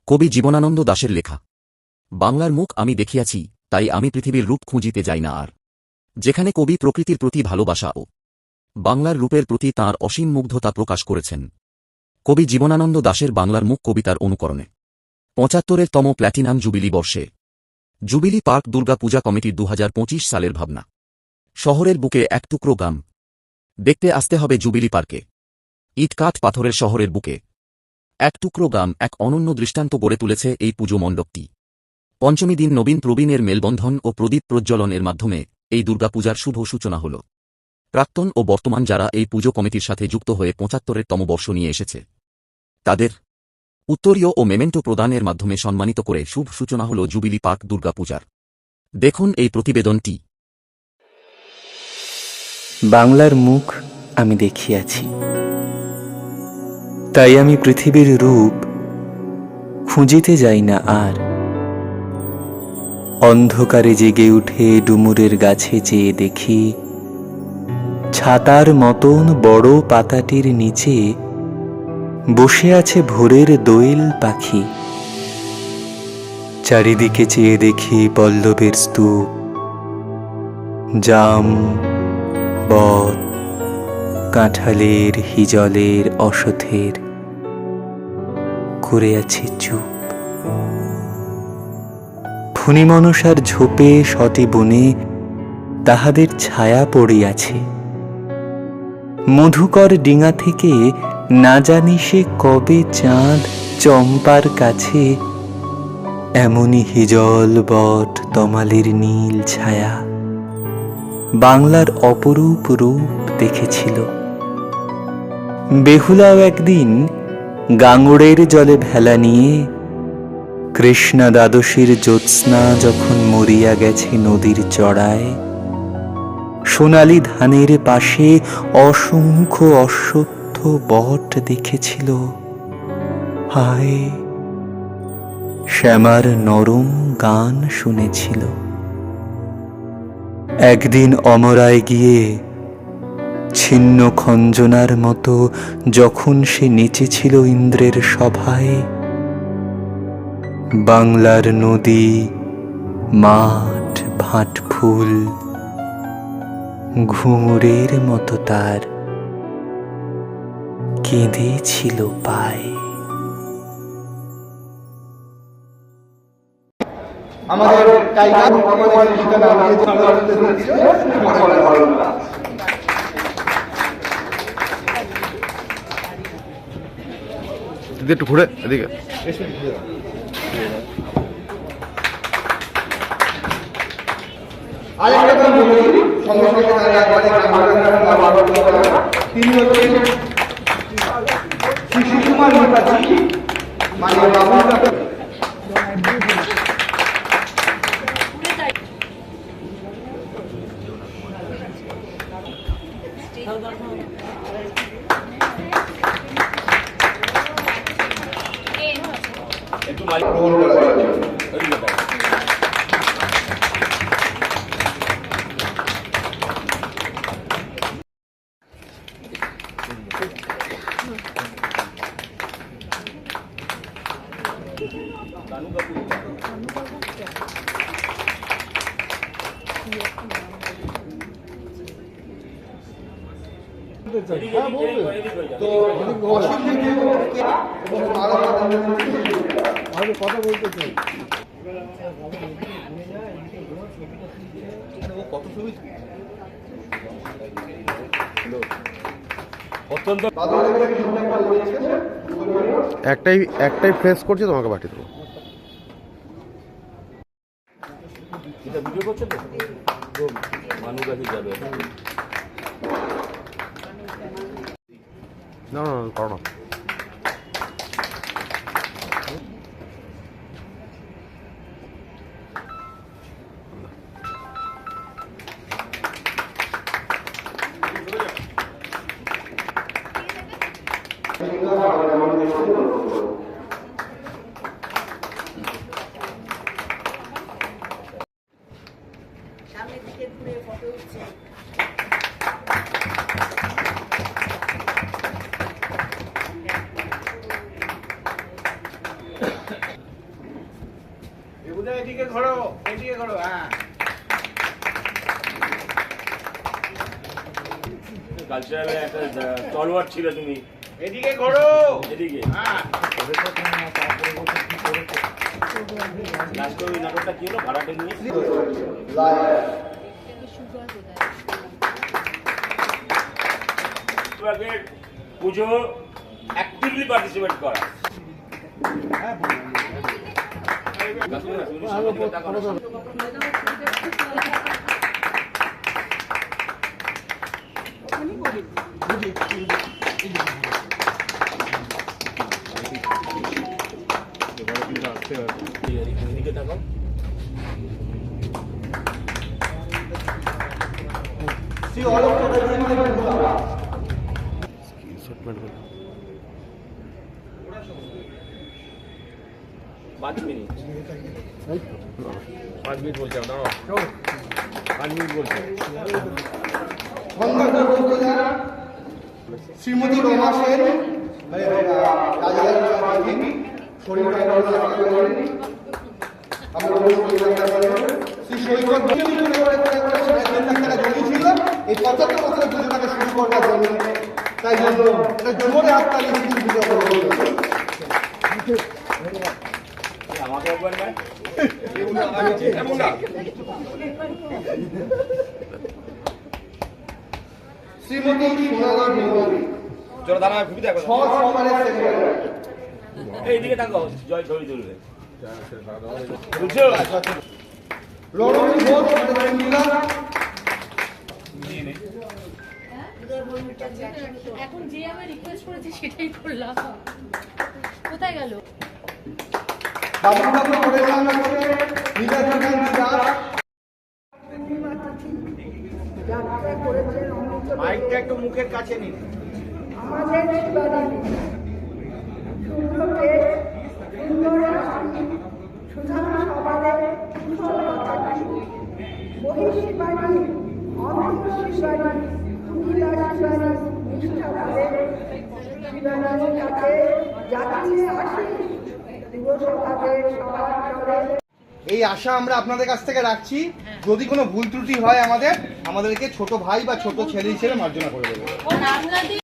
কবি জীবনানন্দ দাশের লেখা। বাংলার মুখ আমি দেখিয়াছি, তাই আমি পৃথিবীর রূপ খুঁজিতে যাই না আর। যেখানে কবি প্রকৃতির প্রতি ভালোবাসা ও বাংলার রূপের প্রতি তাঁর অসীম মুগ্ধতা প্রকাশ করেছেন। কবি জীবনানন্দ দাশের বাংলার মুখ কবিতার অনুকরণে ৭৫তম প্ল্যাটিনাম জুবিলি বর্ষে জুবিলি পার্ক দুর্গা পূজা কমিটির ২০২৫ সালের ভাবনা। শহরের বুকে এক টুকরো গ্রাম দেখতে আসতে হবে জুবিলি পার্কে। ইটকাঠ পাথরের শহরের বুকে এক টুকরো গ্রাম এক অনন্য দৃষ্টান্ত গড়ে তুলেছে এই পুজো মণ্ডপটি। পঞ্চমী দিন নবীন প্রবীণের মেলবন্ধন ও প্রদীপ প্রজ্বলনের মাধ্যমে এই দুর্গাপূজার শুভ সূচনা হল। প্রাক্তন ও বর্তমান যারা এই পুজো কমিটির সাথে যুক্ত হয়ে ৭৫তম বর্ষ নিয়ে এসেছে, তাদের উত্তরীয় ও মেমেন্টো প্রদানের মাধ্যমে সম্মানিত করে শুভ সূচনা হল জুবিলি পার্ক দুর্গাপূজার। দেখুন এই প্রতিবেদনটি। বাংলার মুখ আমি দেখিয়াছি, তাই আমি পৃথিবীর রূপ খুঁজিতে যাই না আর। অন্ধকারে জেগে উঠে ডুমুরের গাছে চেয়ে দেখি, ছাতার মতন বড় পাতাটির নিচে বসে আছে ভোরের দোয়েল পাখি। চারিদিকে চেয়ে দেখি পল্লবের স্তূপ, জাম, বট, কাঁঠালের, হিজলের, অশ্বথের করে আছে চুপ। ফণি মনসার ঝোপে সটি বনে তাহাদের ছায়া পড়িয়াছে। মধুকর ডিঙা থেকে না জানি সে কবে চাঁদ চম্পার কাছে এমনি হিজল, বট, তমালের নীল ছায়া বাংলার অপরূপ রূপ দেখেছিল। বেহুলাও একদিন গাঙড়ের জলে ভেলা নিয়ে কৃষ্ণা দ্বাদশীর জ্যোৎস্না যখন মরিয়া গেছে নদীর চড়ায়, সোনালি ধানের পাশে অসংখ্য অশ্বত্থ বট দেখেছিল। হায়, শ্যামার নরম গান শুনেছিল। একদিন অমরায় গিয়ে ছিন্ন খঞ্জনার মতো যখন সে নেচেছিল ইন্দ্রের সভায়, বাংলার নদী, মাঠ, ভাট ফুল ঘুঙুরের মতো তার কেঁদেছিল পায়। আমাদের টাইগার আমাদের গীতা নাম দিয়েছে একটু ঘুরে এদিকে। আরেকটা কথা বলি, সঙ্গে সঙ্গে তিনি হচ্ছেন শিশুকুমার মুখার্জি, মানে বাবু। কথা বলতে চাই। একটাই ফ্রেশ করছে, তোমাকে পাঠিয়ে দেবো। এটা ভিডিও করছে তো মানুষ কাছে যাবে না, করো না। সামনের দিকে ঘুরে ফটো উঠছে। সোজা এদিকে ঘোরো, এদিকে ঘোরো, হ্যাঁ। কালচারালে একটা তলোয়ার ছিল তুমি এদিকে ঘোরো, এদিকে হ্যাঁ। লাস্ট ওই নাটকটা কি হলো ভাড়াটে নিয়ে বিভাগের পুজো অ্যাক্টিভলি পার্টিসিপেট করা এদিকে থাকো পাঁচ মিনিট বলছে দাঁড়াও 5 মিনিট বলছে শ্রীমতী রমা সেন শ্রী সৈকত জমি ছিল এই 75 বছরের পুজোটাকে শুরু করবার জন্য, তাই জন্য এটা জন্মরে হাততালি পুজো আমাকে একবার না শ্রীমতী সোনালী বিমলী চলো দাঁড়া খুবই দেখো সমানের সেক্রেটারি এইদিকে থাকো জয় ছবি তুলবে বুঝছো রণবীর ঘোষ মহিলা এখন যে আমি রিকোয়েস্ট করেছি সেটাই করলাম। কোথায় গেল? বাবুবাবু পরিচালনা করে নির্বাচন দাস যাত্রা করেছেন অমৃত মাইকটা একটু মুখের কাছে নিন। আমাদের শিবানী সুন্দরকে সুন্দর হাসি সুধাম সবারে কুশল কথা বহিঃশিবানী অন্তঃশিবানী মহিলা শিবানী নিষ্ঠা বলে শিবানীর কাছে যাত্রী আসি যুবসভাদের সবার চলে। এই আশা আমরা আপনাদের কাছ থেকে রাখছি, যদি কোনো ভুল ত্রুটি হয় আমাদেরকে ছোট ভাই বা ছোট ছেলে হিসেবে মার্জনা করে দেবেন।